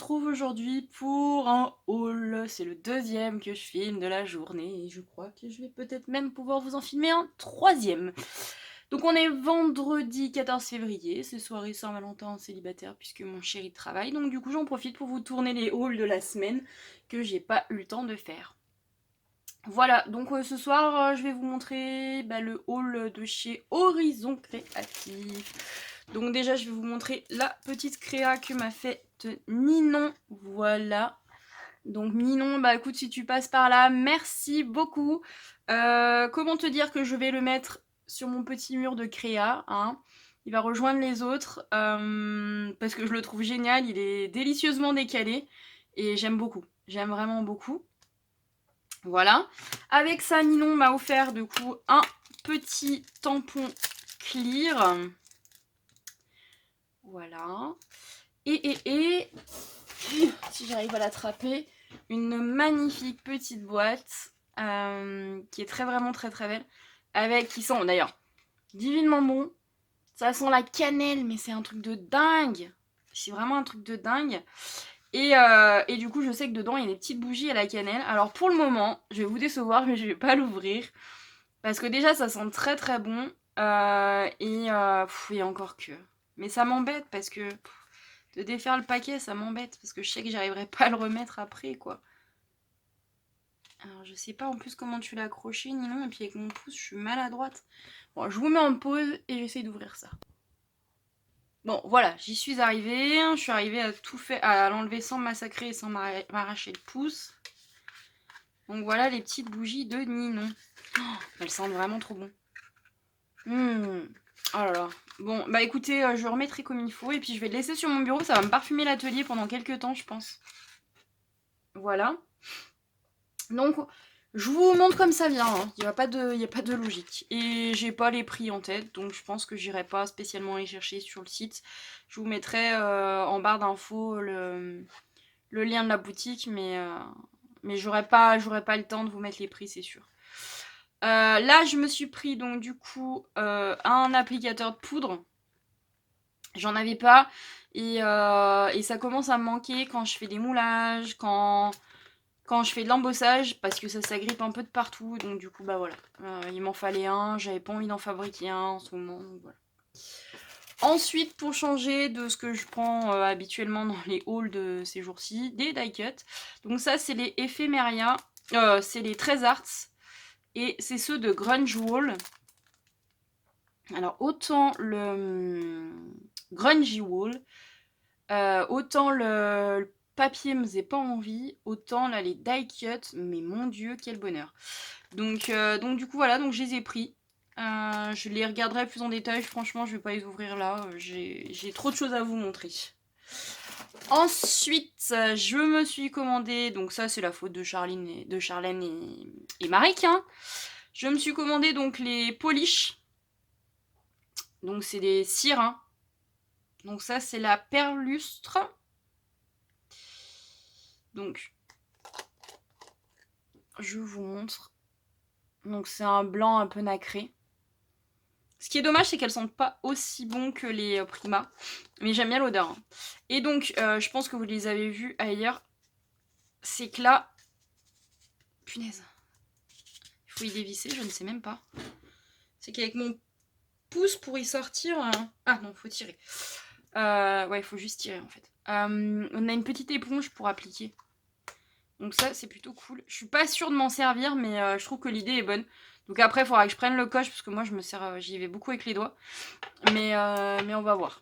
retrouve aujourd'hui pour un haul. C'est le deuxième que je filme de la journée et je crois que je vais peut-être même pouvoir vous en filmer un troisième. Donc on est vendredi 14 février, c'est soirée Saint-Valentin en célibataire puisque mon chéri travaille. Donc du coup j'en profite pour vous tourner les hauls de la semaine que j'ai pas eu le temps de faire. Voilà, donc ce soir je vais vous montrer le haul de chez Horizon Créatif. Donc déjà je vais vous montrer la petite créa que m'a fait Ninon. Voilà. Donc Ninon, bah écoute, si tu passes par là, merci beaucoup. Comment te dire que je vais le mettre sur mon petit mur de créa, hein. Il va rejoindre les autres parce que je le trouve génial, il est délicieusement décalé et j'aime beaucoup. J'aime vraiment beaucoup. Voilà. Avec ça, Ninon m'a offert du coup un petit tampon clear. Voilà. Et si j'arrive à l'attraper, une magnifique petite boîte qui est vraiment très très belle. Avec, qui sent d'ailleurs divinement bon. Ça sent la cannelle, mais c'est un truc de dingue. C'est vraiment un truc de dingue. Et du coup, je sais que dedans, il y a des petites bougies à la cannelle. Alors pour le moment, je vais vous décevoir, mais je vais pas l'ouvrir. Parce que déjà, ça sent très très bon. Et encore que. Mais ça m'embête parce que de défaire le paquet, ça m'embête. Parce que je sais que j'arriverai pas à le remettre après, quoi. Alors, je sais pas en plus comment tu l'as accroché, Ninon. Et puis avec mon pouce, je suis maladroite. Bon, je vous mets en pause et j'essaie d'ouvrir ça. Bon, voilà, j'y suis arrivée. Je suis arrivée à tout faire, à l'enlever sans massacrer et sans m'arracher le pouce. Donc voilà les petites bougies de Ninon. Oh, elles sentent vraiment trop bon. Oh là là. Bon, bah écoutez, je remettrai comme il faut et puis je vais le laisser sur mon bureau. Ça va me parfumer l'atelier pendant quelques temps, je pense. Voilà. Donc, je vous montre comme ça vient. Hein. Il n'y a pas de logique. Et j'ai pas les prix en tête, donc je pense que j'irai pas spécialement les chercher sur le site. Je vous mettrai en barre d'infos le lien de la boutique, mais j'aurai pas le temps de vous mettre les prix, c'est sûr. Là, je me suis pris donc du coup un applicateur de poudre. J'en avais pas et ça commence à me manquer quand je fais des moulages, quand je fais de l'embossage parce que ça s'agrippe un peu de partout. Donc du coup, bah voilà, il m'en fallait un. J'avais pas envie d'en fabriquer un en ce moment. Donc voilà. Ensuite, pour changer de ce que je prends habituellement dans les hauls de ces jours-ci, des die cut. Donc ça, c'est les Ephemeria, c'est les 13 Arts. Et c'est ceux de Grunge Wall. Alors, autant le Grungy Wall, autant le papier me faisait pas envie, autant là les die cut, mais mon dieu, quel bonheur. Donc du coup, voilà, donc je les ai pris. Je les regarderai plus en détail. Franchement, je vais pas les ouvrir là. J'ai trop de choses à vous montrer. Ensuite, je me suis commandé, donc ça c'est la faute de Charlène et Marik, hein. Je me suis commandé donc les polish. Donc c'est des cires, hein. Donc ça c'est la perlustre. Donc je vous montre. Donc c'est un blanc un peu nacré. Ce qui est dommage, c'est qu'elles sont pas aussi bons que les Prima. Mais j'aime bien l'odeur. Hein. Et donc, je pense que vous les avez vus ailleurs. C'est que là... Punaise. Il faut y dévisser, je ne sais même pas. C'est qu'avec mon pouce pour y sortir... Ah non, il faut tirer. Ouais, il faut juste tirer en fait. On a une petite éponge pour appliquer. Donc ça, c'est plutôt cool. Je suis pas sûre de m'en servir, mais je trouve que l'idée est bonne. Donc après, il faudra que je prenne le coche, parce que moi, j'y vais beaucoup avec les doigts. Mais on va voir.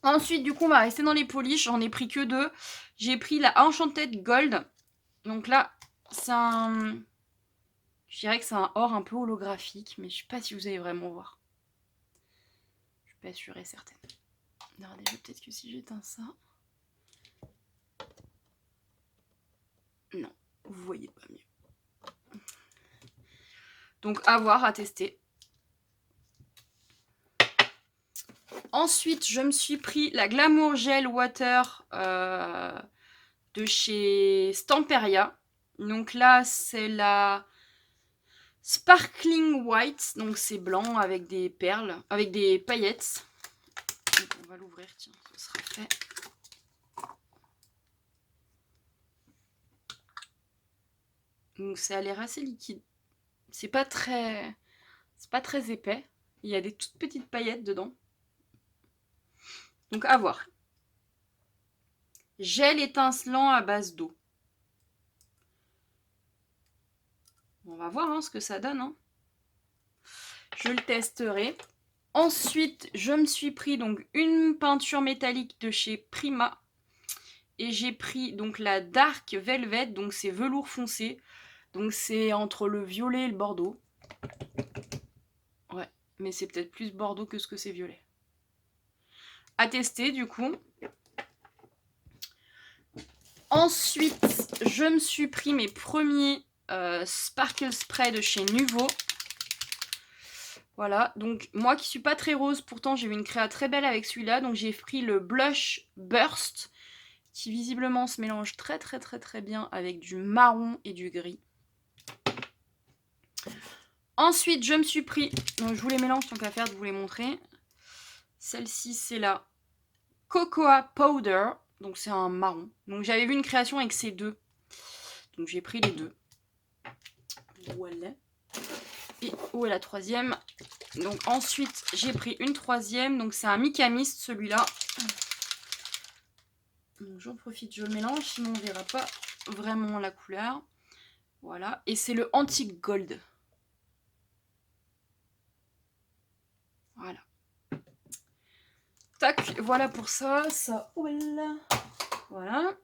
Ensuite, du coup, on va rester dans les polish. J'en ai pris que 2. J'ai pris la Enchanted Gold. Donc là, c'est un... Je dirais que c'est un or un peu holographique, mais je sais pas si vous allez vraiment voir. Je suis pas sûre et certaine. Regardez, peut-être que si j'éteins ça... Non, vous voyez pas mieux. Donc à voir, à tester. Ensuite, je me suis pris la Glamour Gel Water de chez Stamperia. Donc là, c'est la Sparkling White. Donc c'est blanc avec des perles, avec des paillettes. Donc on va l'ouvrir, tiens, ce sera fait. Donc ça a l'air assez liquide. C'est pas très épais. Il y a des toutes petites paillettes dedans. Donc à voir. Gel étincelant à base d'eau. On va voir hein, ce que ça donne. Hein. Je le testerai. Ensuite, je me suis pris donc une peinture métallique de chez Prima. Et j'ai pris donc la Dark Velvet, donc c'est velours foncé. Donc c'est entre le violet et le bordeaux. Ouais, mais c'est peut-être plus bordeaux que ce que c'est violet. À tester du coup. Ensuite, je me suis pris mes premiers Sparkle Spray de chez Nuvo. Voilà, donc moi qui suis pas très rose, pourtant j'ai eu une créa très belle avec celui-là. Donc j'ai pris le Blush Burst, qui visiblement se mélange très bien avec du marron et du gris. Ensuite, je me suis pris, donc je vous les mélange tant qu'à faire de vous les montrer. Celle-ci, c'est la Cocoa Powder, donc c'est un marron. Donc j'avais vu une création avec ces deux, donc j'ai pris les deux. Voilà. Et où est la troisième? Donc ensuite, j'ai pris une troisième, donc c'est un Mica Mist celui-là. Donc j'en profite, je mélange, sinon on ne verra pas vraiment la couleur. Voilà, et c'est le Antique Gold. Voilà. Tac, voilà pour ça. Ça, voilà.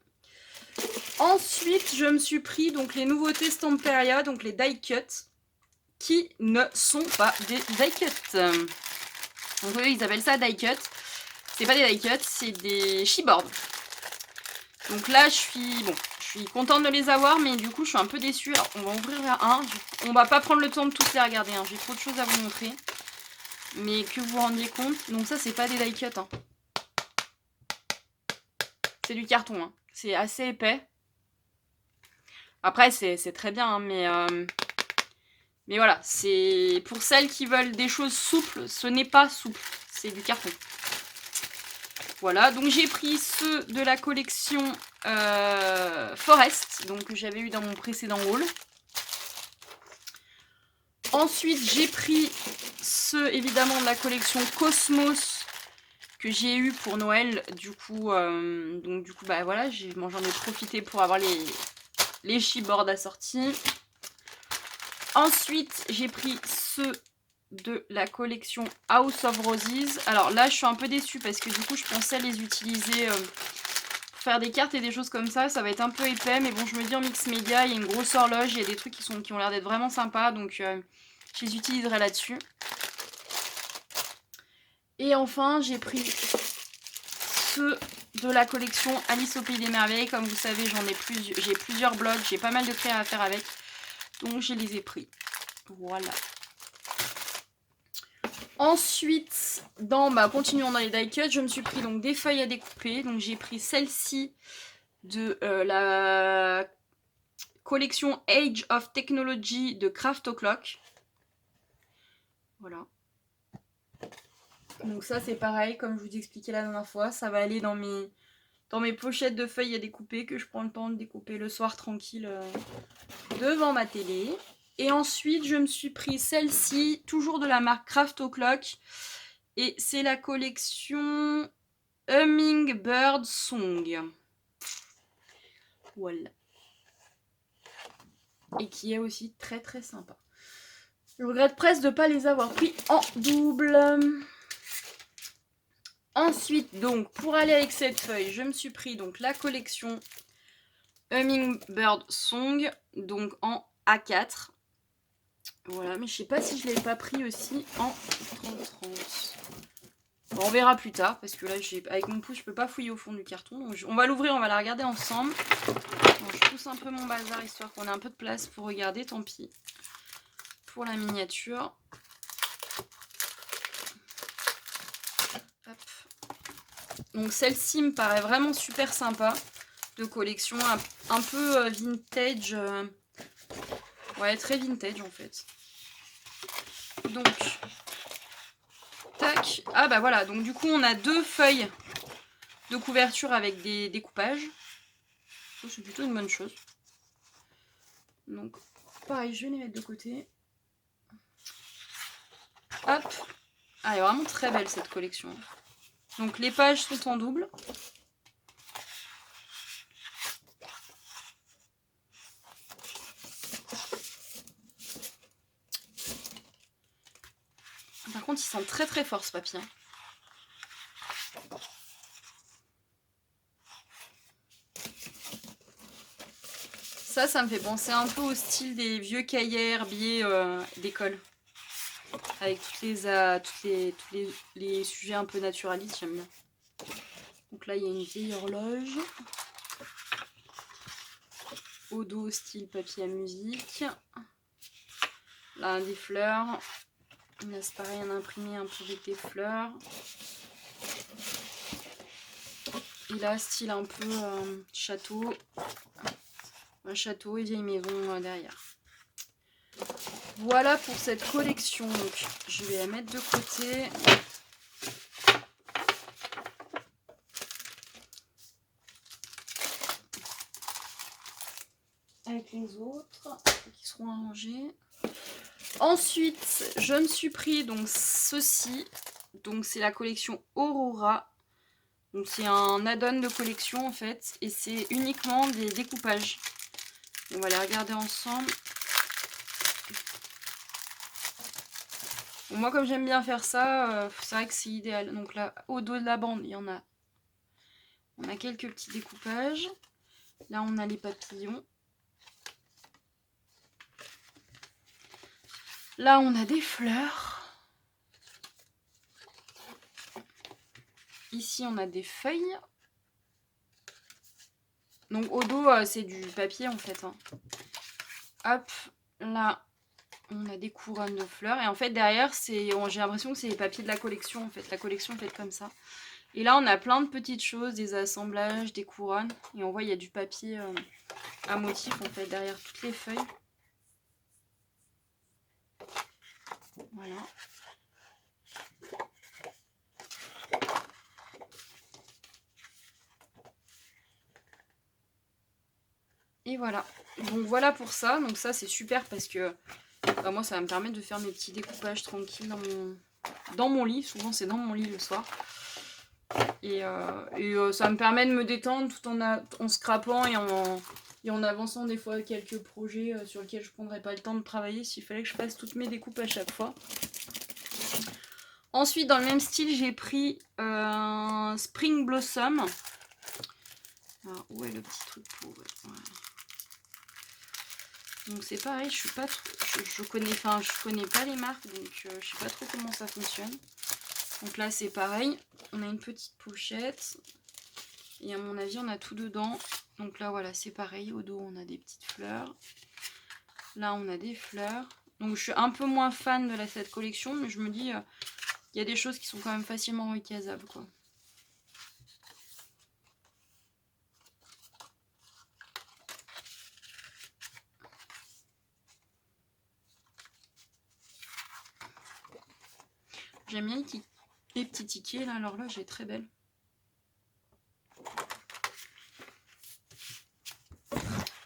Ensuite, je me suis pris donc les nouveautés Stamperia, donc les die cut, qui ne sont pas des die cut. Donc eux, ils appellent ça die cut. C'est pas des die cut, c'est des chipboards. Donc là, je suis contente de les avoir, mais du coup, je suis un peu déçue. Alors, on va ouvrir un. On va pas prendre le temps de tous les regarder. Hein. J'ai trop de choses à vous montrer. Mais que vous vous rendiez compte. Donc ça, c'est pas des die cut. Hein. C'est du carton. Hein. C'est assez épais. Après, c'est très bien, hein, mais voilà, c'est pour celles qui veulent des choses souples, ce n'est pas souple, c'est du carton. Voilà, donc j'ai pris ceux de la collection Forest, donc que j'avais eu dans mon précédent haul. Ensuite, j'ai pris ceux évidemment de la collection Cosmos que j'ai eu pour Noël. Du coup, bah voilà, j'en ai profité pour avoir les chipboards assortis. Ensuite, j'ai pris ceux de la collection House of Roses. Alors là, je suis un peu déçue parce que du coup, je pensais les utiliser pour faire des cartes et des choses comme ça. Ça va être un peu épais, mais bon, je me dis en mix média, il y a une grosse horloge, il y a des trucs qui ont l'air d'être vraiment sympas, donc je les utiliserai là-dessus. Et enfin, j'ai pris ceux de la collection Alice au Pays des Merveilles. Comme vous savez, j'ai plusieurs blogs, j'ai pas mal de créas à faire avec. Donc je les ai pris. Voilà. Ensuite, continuons dans les die cut, je me suis pris donc des feuilles à découper. Donc j'ai pris celle-ci de la collection Age of Technology de Craft O'Clock. Voilà. Donc ça c'est pareil, comme je vous expliquais la dernière fois, ça va aller dans mes pochettes de feuilles à découper que je prends le temps de découper le soir tranquille devant ma télé. Et ensuite, je me suis pris celle-ci, toujours de la marque Craft O'Clock. Et c'est la collection Hummingbird Song. Voilà. Et qui est aussi très sympa. Je regrette presque de ne pas les avoir pris en double. Ensuite, donc, pour aller avec cette feuille, je me suis pris donc la collection Hummingbird Song, donc en A4. Voilà, mais je sais pas si je l'avais pas pris aussi en 30-30. Bon, on verra plus tard, parce que là, avec mon pouce, je peux pas fouiller au fond du carton. Donc on va l'ouvrir, on va la regarder ensemble. Bon, je pousse un peu mon bazar, histoire qu'on ait un peu de place pour regarder, tant pis. Pour la miniature. Hop. Donc celle-ci me paraît vraiment super sympa. De collection, un peu vintage. Ouais, très vintage en fait. Donc, tac. Ah bah voilà, donc du coup on a deux feuilles de couverture avec des découpages. C'est plutôt une bonne chose. Donc pareil, je vais les mettre de côté. Hop. Ah, elle est vraiment très belle cette collection. Donc les pages sont en double. Par contre, il sent très très fort ce papier. Ça me fait penser un peu au style des vieux cahiers herbiers d'école. Avec tous les sujets un peu naturalistes, j'aime bien. Donc là, il y a une vieille horloge. Au dos, style papier à musique. Là, des fleurs. Là, c'est pareil, un imprimé un peu avec des fleurs. Et là, style un peu château. Un château et vieille maison derrière. Voilà pour cette collection. Donc, je vais la mettre de côté. Avec les autres qui seront arrangés. Ensuite, je me suis pris donc ceci. Donc, c'est la collection Aurora. Donc, c'est un add-on de collection en fait. Et c'est uniquement des découpages. On va les regarder ensemble. Bon, moi, comme j'aime bien faire ça, c'est vrai que c'est idéal. Donc là, au dos de la bande, il y en a. On a quelques petits découpages. Là, on a les papillons. Là, on a des fleurs. Ici, on a des feuilles. Donc, au dos, c'est du papier, en fait. Hein. Hop, là, on a des couronnes de fleurs. Et en fait, derrière, j'ai l'impression que c'est les papiers de la collection, en fait. La collection est faite comme ça. Et là, on a plein de petites choses, des assemblages, des couronnes. Et on voit, il y a du papier à motif, en fait, derrière toutes les feuilles. Voilà. Et voilà. Donc voilà pour ça. Donc ça c'est super parce que moi ça va me permettre de faire mes petits découpages tranquilles dans mon lit. Souvent c'est dans mon lit le soir. Et ça me permet de me détendre tout en scrapant et en avançant des fois quelques projets sur lesquels je ne prendrais pas le temps de travailler s'il fallait que je fasse toutes mes découpes à chaque fois. Ensuite dans le même style j'ai pris un Spring Blossom. Alors, où est le petit truc pour... Voilà. Donc c'est pareil, je connais pas les marques, donc je sais pas trop comment ça fonctionne. Donc là c'est pareil, on a une petite pochette et à mon avis on a tout dedans. Donc là voilà c'est pareil, au dos on a des petites fleurs. Là on a des fleurs. Donc je suis un peu moins fan de cette collection, mais je me dis il y a des choses qui sont quand même facilement recasables quoi. J'aime bien les petits tickets là, alors là j'ai très belle.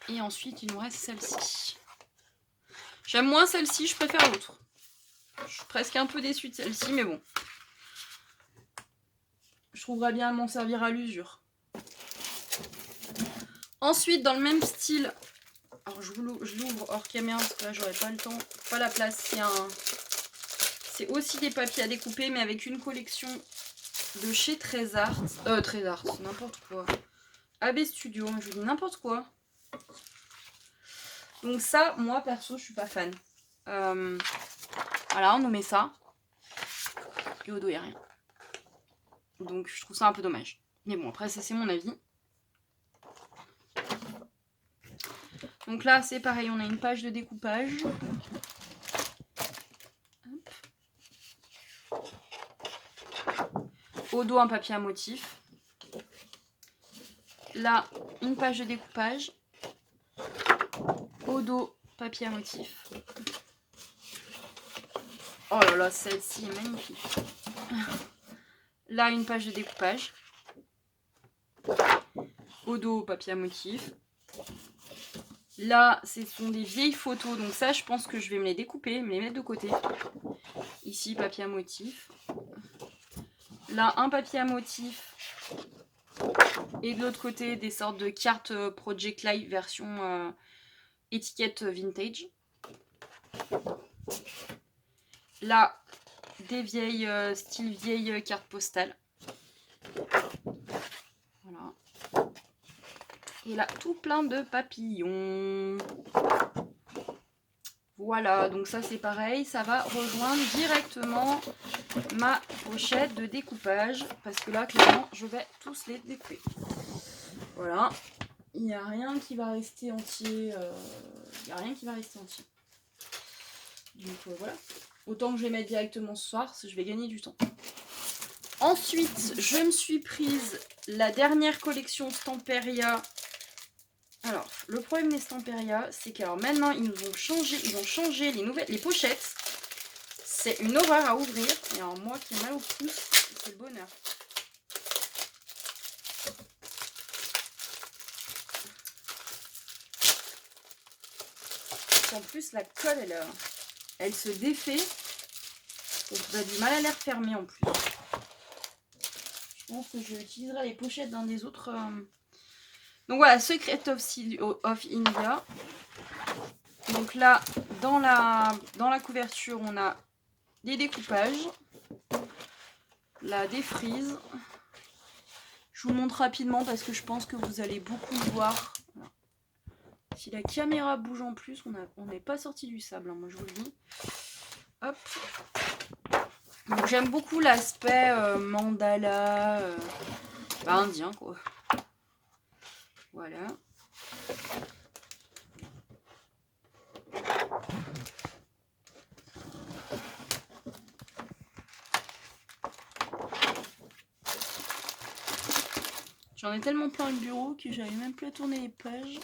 Et ensuite il nous reste celle-ci. J'aime moins celle-ci, je préfère l'autre. Je suis presque un peu déçue de celle-ci, mais bon. Je trouverais bien à m'en servir à l'usure. Ensuite, dans le même style, alors je l'ouvre hors caméra parce que là j'aurais pas le temps, pas la place. C'est aussi des papiers à découper, mais avec une collection de chez Trésart, n'importe quoi. AB Studio, je vous dis n'importe quoi. Donc ça, moi perso, je suis pas fan. Voilà, on nous met ça. Et au dos, il n'y a rien. Donc je trouve ça un peu dommage. Mais bon, après ça c'est mon avis. Donc là c'est pareil, on a une page de découpage. Hop. Au dos un papier à motif. Là une page de découpage. Au dos papier à motif. Oh là là, celle-ci est magnifique. Là une page de découpage. Au dos papier à motif. Là, ce sont des vieilles photos. Donc ça, je pense que je vais me les découper, me les mettre de côté. Ici, papier à motif. Là, un papier à motif. Et de l'autre côté, des sortes de cartes Project Live version étiquette vintage. Là, des vieilles, style vieilles cartes postales. Voilà. Et là, tout plein de papillons. Voilà, donc ça c'est pareil, ça va rejoindre directement ma pochette de découpage. Parce que là, clairement, je vais tous les découper. Voilà. Il n'y a rien qui va rester entier. Il n'y a rien qui va rester entier. Donc voilà. Autant que je vais mettre directement ce soir, je vais gagner du temps. Ensuite, je me suis prise la dernière collection Stamperia. Alors, le problème des Stamperia, c'est qu'alors maintenant, ils ont changé les pochettes. C'est une horreur à ouvrir. Et alors, moi qui ai mal au pouce, c'est le bonheur. En plus, la colle, elle se défait. Donc, vous avez du mal à les refermer en plus. Je pense que j'utiliserai les pochettes d'un des autres. Donc voilà, Secret of India. Donc là, dans la couverture, on a des découpages. Là, des frises. Je vous montre rapidement parce que je pense que vous allez beaucoup le voir. Voilà. Si la caméra bouge en plus, on n'est pas sorti du sable, hein, moi je vous le dis. Hop. Donc j'aime beaucoup l'aspect mandala, indien quoi. Voilà. J'en ai tellement plein le bureau que j'avais même plus à tourner les pages.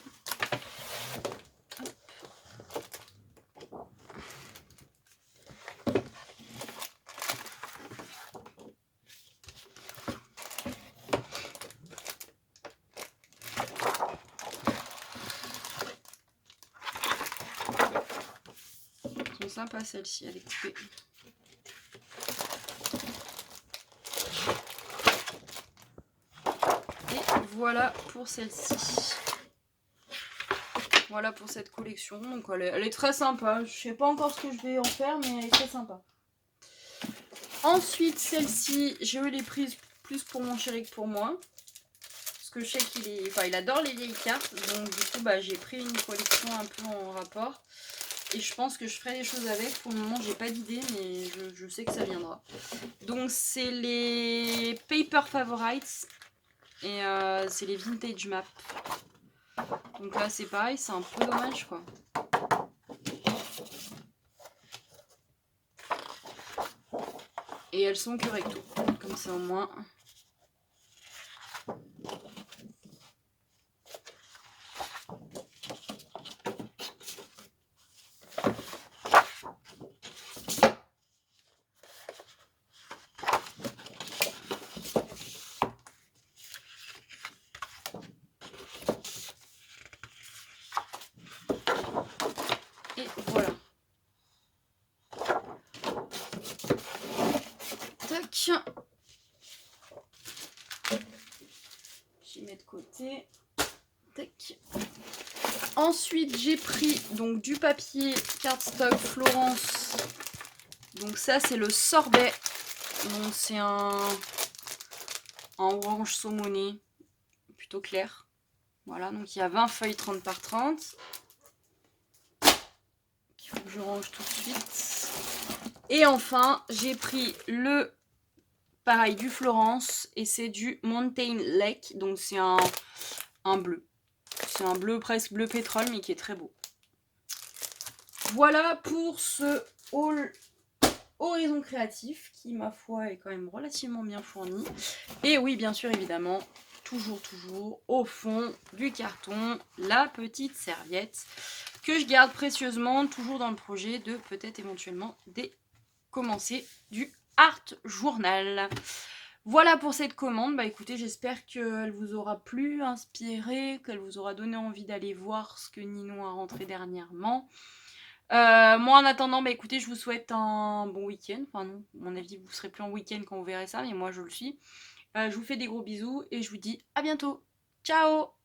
Elles sont sympas celles-ci à découper. Voilà pour celle-ci. Voilà pour cette collection. Donc elle est très sympa. Je sais pas encore ce que je vais en faire, mais elle est très sympa. Ensuite, celle-ci, je l'ai prise plus pour mon chéri que pour moi. Parce que je sais il adore les vieilles cartes. Donc du coup, j'ai pris une collection un peu en rapport. Et je pense que je ferai des choses avec. Pour le moment, j'ai pas d'idée, mais je sais que ça viendra. Donc c'est les Paper Favorites. Et c'est les Vintage Maps. Donc là c'est pareil, c'est un peu dommage quoi. Et elles sont que recto. Comme ça au moins. Et voilà. Tac. Je mets de côté. Tac. Ensuite, j'ai pris donc du papier cardstock Florence. Donc ça, c'est le sorbet. Donc c'est un orange saumoné, plutôt clair. Voilà, donc il y a 20 feuilles 30 par 30. Il faut que je range tout de suite. Et enfin, j'ai pris pareil, du Florence. Et c'est du Mountain Lake. Donc c'est un bleu. C'est un bleu presque bleu pétrole, mais qui est très beau. Voilà pour ce haul Horizon Créatif, qui ma foi est quand même relativement bien fourni. Et oui, bien sûr, évidemment, toujours, au fond du carton, la petite serviette que je garde précieusement, toujours dans le projet de peut-être éventuellement commencer du art journal. Voilà pour cette commande. Bah écoutez, j'espère qu'elle vous aura plu, inspiré, qu'elle vous aura donné envie d'aller voir ce que Ninon a rentré dernièrement. Moi en attendant, bah écoutez, je vous souhaite un bon week-end. Enfin non, à mon avis, vous serez plus en week-end quand vous verrez ça, mais moi je le suis. Je vous fais des gros bisous et je vous dis à bientôt. Ciao!